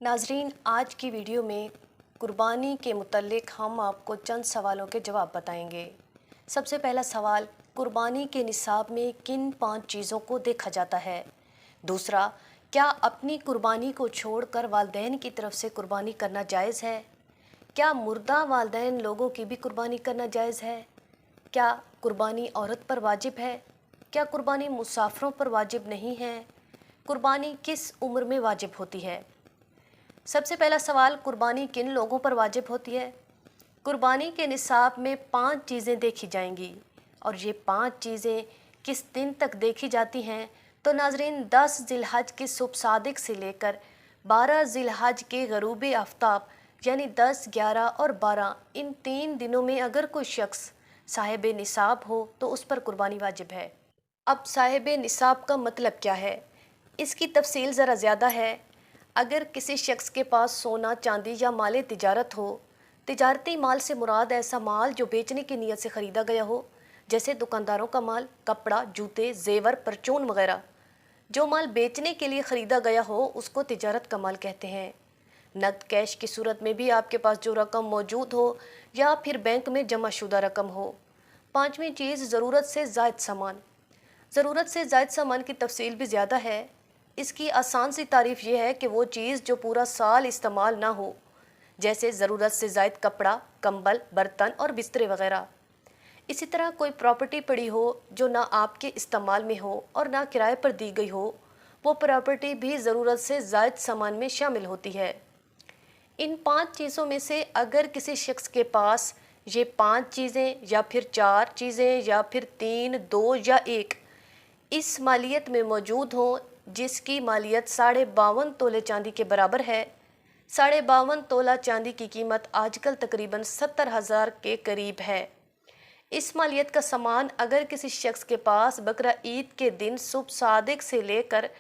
नाजरीन, आज की वीडियो में कुर्बानी के मुतल्लिक हम आपको चंद सवालों के जवाब बताएंगे। सबसे पहला सवाल, कुर्बानी के निसाब में किन 5 चीज़ों को देखा जाता है? दूसरा, क्या अपनी कुर्बानी को छोड़कर वालिदैन की तरफ से कुर्बानी करना जायज़ है? क्या मुर्दा वालिदैन लोगों की भी कुर्बानी करना जायज़ है? क्या कुर्बानी औरत पर वाजिब है? क्या कुर्बानी मुसाफिरों पर वाजिब नहीं है? कुर्बानी किस उम्र में वाजिब होती है? सबसे पहला सवाल, कुर्बानी किन लोगों पर वाजिब होती है? कुर्बानी के निसाब में 5 चीज़ें देखी जाएंगी और ये 5 चीज़ें किस दिन तक देखी जाती हैं? तो नाजरीन, 10 ज़िलहज के सुबह सादिक से लेकर 12 ज़िलहज के गरूब आफ्ताब यानी 10, 11 और 12 इन 3 दिनों में अगर कोई शख्स साहिब निसाब हो तो उस पर कुर्बानी वाजिब है। अब साहिब निसाब का मतलब क्या है? इसकी तफसील ज़रा ज़्यादा है। अगर किसी शख्स के पास सोना, चांदी या माल तिजारत हो, तिजारती माल से मुराद ऐसा माल जो बेचने की नीयत से ख़रीदा गया हो, जैसे दुकानदारों का माल, कपड़ा, जूते, जेवर, परचून वगैरह। जो माल बेचने के लिए ख़रीदा गया हो उसको तिजारत का माल कहते हैं। नकद कैश की सूरत में भी आपके पास जो रकम मौजूद हो या फिर बैंक में जमा शुदा रकम हो। 5वीं चीज़, ज़रूरत से ज़ायद सामान। ज़रूरत से ज़ायद सामान की तफसील भी ज़्यादा है। इसकी आसान सी तारीफ़ ये है कि वो चीज़ जो पूरा साल इस्तेमाल ना हो, जैसे ज़रूरत से ज़ायद कपड़ा, कंबल, बर्तन और बिस्तरे वग़ैरह। इसी तरह कोई प्रॉपर्टी पड़ी हो जो ना आपके इस्तेमाल में हो और ना किराए पर दी गई हो, वो प्रॉपर्टी भी ज़रूरत से ज़ायद सामान में शामिल होती है। इन 5 चीज़ों में से अगर किसी शख्स के पास ये 5 चीज़ें या फिर 4 चीज़ें या फिर 3, 2 या 1 इस मालियत में मौजूद हो, जिसकी मालियत 52.5 तोले चांदी के बराबर है। 52.5 तोला चांदी की कीमत आजकल तकरीबन 70,000 के करीब है। इस मालियत का सामान अगर किसी शख्स के पास बकरा ईद के दिन सुबह सादिक से लेकर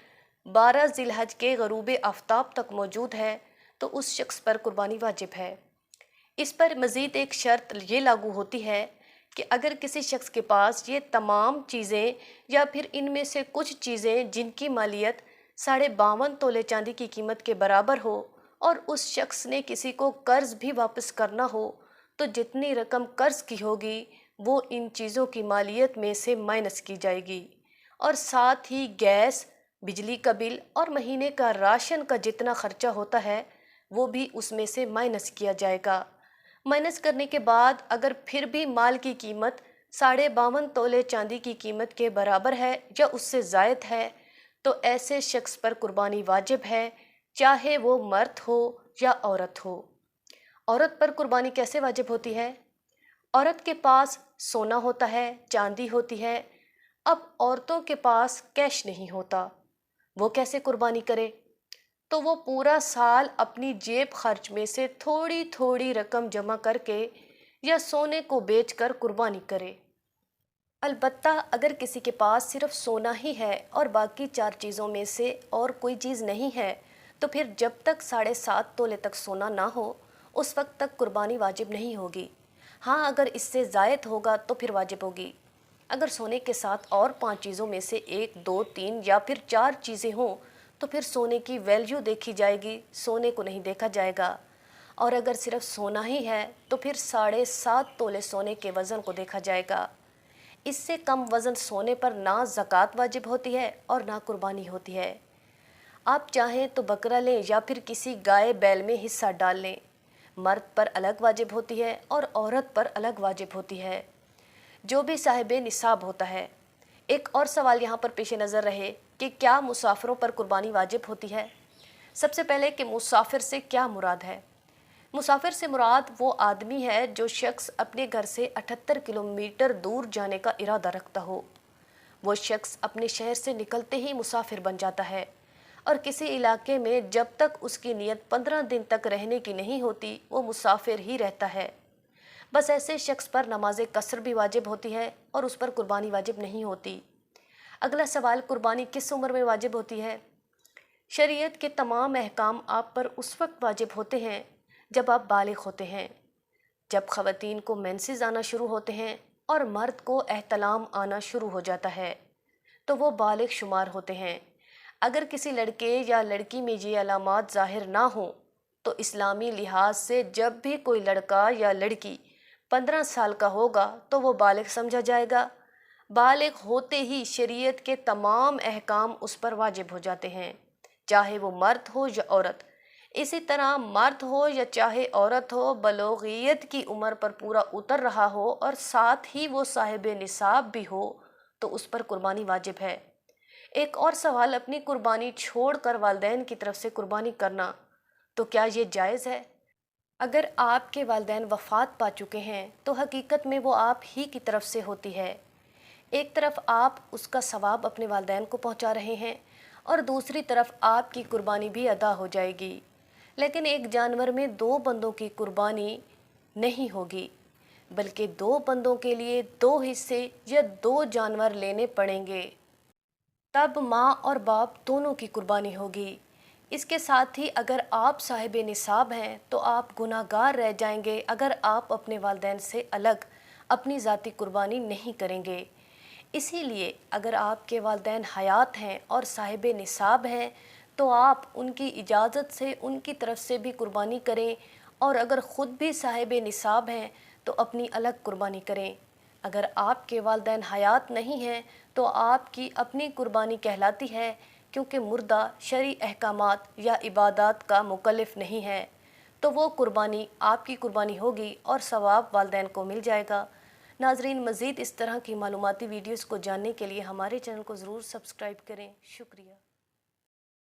12 ज़िलहज के गरूब आफ्ताब तक मौजूद है तो उस शख्स पर कुर्बानी वाजिब है। इस पर मज़ीद एक शर्त ये लागू होती है कि अगर किसी शख्स के पास ये तमाम चीज़ें या फिर इनमें से कुछ चीज़ें जिनकी मालियत 52.5 तोले चांदी की कीमत के बराबर हो और उस शख्स ने किसी को कर्ज़ भी वापस करना हो, तो जितनी रकम कर्ज़ की होगी वो इन चीज़ों की मालियत में से माइनस की जाएगी और साथ ही गैस, बिजली का बिल और महीने का राशन का जितना खर्चा होता है वो भी उसमें से माइनस किया जाएगा। माइनस करने के बाद अगर फिर भी माल की कीमत 52.5 तोले चांदी की कीमत के बराबर है या उससे ज़ायद है तो ऐसे शख्स पर कुर्बानी वाजिब है, चाहे वो मर्द हो या औरत हो। औरत पर कुर्बानी कैसे वाजिब होती है? औरत के पास सोना होता है, चांदी होती है। अब औरतों के पास कैश नहीं होता, वो कैसे कुर्बानी करे? तो वो पूरा साल अपनी जेब खर्च में से थोड़ी थोड़ी रकम जमा करके या सोने को बेचकर कुर्बानी करे। अलबत्ता अगर किसी के पास सिर्फ सोना ही है और बाकी 4 चीज़ों में से और कोई चीज़ नहीं है तो फिर जब तक 7.5 तोले तक सोना ना हो उस वक्त तक कुर्बानी वाजिब नहीं होगी। हाँ, अगर इससे ज़ायद होगा तो फिर वाजिब होगी। अगर सोने के साथ और 5 चीज़ों में से 1, 2, 3 या फिर 4 चीज़ें हों तो फिर सोने की वैल्यू देखी जाएगी, सोने को नहीं देखा जाएगा। और अगर सिर्फ सोना ही है तो फिर 7.5 तोले सोने के वज़न को देखा जाएगा। इससे कम वज़न सोने पर ना ज़कात वाजिब होती है और ना कुर्बानी होती है। आप चाहें तो बकरा लें या फिर किसी गाय बैल में हिस्सा डाल लें। मर्द पर अलग वाजिब होती है और औरत पर अलग वाजिब होती है, जो भी साहिब निसाब होता है। एक और सवाल यहाँ पर पेश नज़र रहे कि क्या मुसाफिरों पर कुर्बानी वाजिब होती है? सबसे पहले कि मुसाफिर से क्या मुराद है? मुसाफिर से मुराद वो आदमी है जो शख्स अपने घर से 78 किलोमीटर दूर जाने का इरादा रखता हो। वो शख्स अपने शहर से निकलते ही मुसाफिर बन जाता है और किसी इलाके में जब तक उसकी नीयत 15 दिन तक रहने की नहीं होती वो मुसाफिर ही रहता है। बस ऐसे शख्स पर नमाज कसर भी वाजिब होती है और उस पर कुर्बानी वाजिब नहीं होती। अगला सवाल, कुर्बानी किस उम्र में वाजिब होती है? शरीयत के तमाम अहकाम आप पर उस वक्त वाजिब होते हैं जब आप बालिग होते हैं। जब ख़वातीन को मेंसेस आना शुरू होते हैं और मर्द को एहतलाम आना शुरू हो जाता है तो वो बालिग शुमार होते हैं। اگر کسی لڑکے یا لڑکی میں یہ علامات ظاہر نہ ہوں تو اسلامی لحاظ سے جب بھی کوئی لڑکا یا لڑکی 15 سال کا ہوگا تو وہ بالغ سمجھا جائے گا۔ بالغ ہوتے ہی شریعت کے تمام احکام اس پر واجب ہو جاتے ہیں، چاہے وہ مرد ہو یا عورت۔ اسی طرح مرد ہو یا چاہے عورت ہو، بلوغیت کی عمر پر پورا اتر رہا ہو اور ساتھ ہی وہ صاحب نصاب بھی ہو تو اس پر قربانی واجب ہے۔ ایک اور سوال، اپنی قربانی چھوڑ کر والدین کی طرف سے قربانی کرنا، تو کیا یہ جائز ہے؟ اگر آپ کے والدین وفات پا چکے ہیں تو حقیقت میں وہ آپ ہی کی طرف سے ہوتی ہے۔ ایک طرف آپ اس کا ثواب اپنے والدین کو پہنچا رہے ہیں اور دوسری طرف آپ کی قربانی بھی ادا ہو جائے گی، لیکن ایک جانور میں 2 بندوں کی قربانی نہیں ہوگی، بلکہ 2 بندوں کے لیے 2 حصے یا 2 جانور لینے پڑیں گے، تب ماں اور باپ دونوں کی قربانی ہوگی۔ اس کے ساتھ ہی اگر آپ صاحب نصاب ہیں تو آپ گناہ گار رہ جائیں گے اگر آپ اپنے والدین سے الگ اپنی ذاتی قربانی نہیں کریں گے۔ اسی لیے اگر آپ کے والدین حیات ہیں اور صاحب نصاب ہیں تو آپ ان کی اجازت سے ان کی طرف سے بھی قربانی کریں، اور اگر خود بھی صاحب نصاب ہیں تو اپنی الگ قربانی کریں۔ اگر آپ کے والدین حیات نہیں ہیں تو آپ کی اپنی قربانی کہلاتی ہے، کیونکہ مردہ شرعی احکامات یا عبادات کا مکلف نہیں ہے، تو وہ قربانی آپ کی قربانی ہوگی اور ثواب والدین کو مل جائے گا۔ ناظرین، مزید اس طرح کی معلوماتی ویڈیوز کو جاننے کے لیے ہمارے چینل کو ضرور سبسکرائب کریں۔ شکریہ۔